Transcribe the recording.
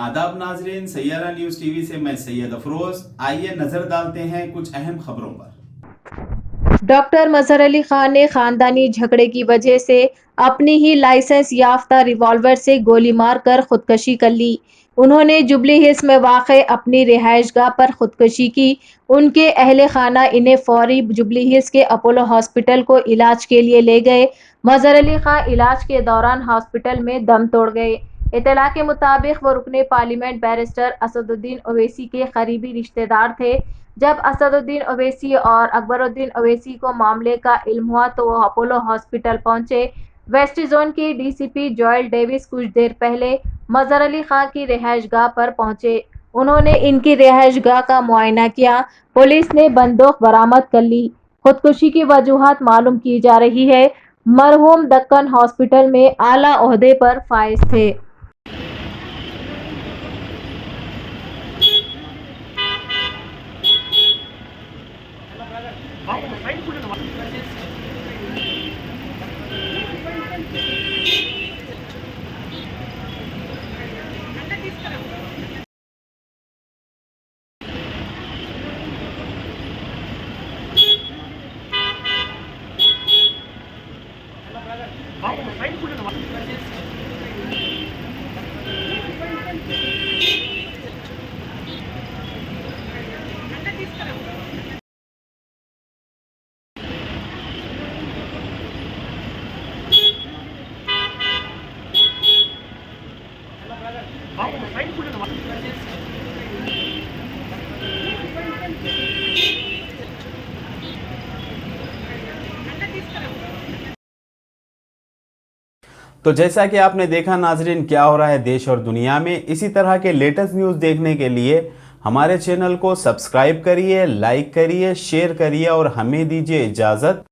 आदाब नाजरीन, Saiyaara news TV से मैं सैयद अफरोज। आइए नजर डालते हैं कुछ अहम खबरों पर। डॉक्टर मजहर अली खान ने खानदानी झगड़े की वजह से अपनी ही लाइसेंस याफ्ता रिवॉल्वर से गोली मारकर खुदकशी कर ली। उन्होंने जुबली हिल्स में वाक़ अपनी रिहाइशगाह पर खुदकशी की। उनके अहले खाना इन्हें फौरी जुबली हिल्स के अपोलो हॉस्पिटल को इलाज के लिए ले गए। मजहर अली खान इलाज के दौरान हॉस्पिटल में दम तोड़ गए। इत्तला के मुताबिक वो रुकने पार्लियामेंट बैरिस्टर असदुद्दीन ओवैसी के करीबी रिश्तेदार थे। जब असदुद्दीन ओवैसी और अकबरुद्दीन ओवैसी को मामले का इल्म हुआ तो वो अपोलो हॉस्पिटल पहुंचे। वेस्ट जोन के डीसीपी जोएल डेविस कुछ देर पहले मजहर अली खान की रिहाइशगाह पर पहुंचे। उन्होंने इनकी रिहाइशगाह का मुआयना किया। पुलिस ने बंदूक बरामद कर ली। खुदकुशी की वजूहात मालूम की जा रही है। मरहूम दक्कन हॉस्पिटल में आला ओहदे पर फाइज थे। तो जैसा कि आपने देखा नाजरीन, क्या हो रहा है देश और दुनिया में, इसी तरह के लेटेस्ट न्यूज़ देखने के लिए हमारे चैनल को सब्सक्राइब करिए, लाइक करिए, शेयर करिए और हमें दीजिए इजाज़त।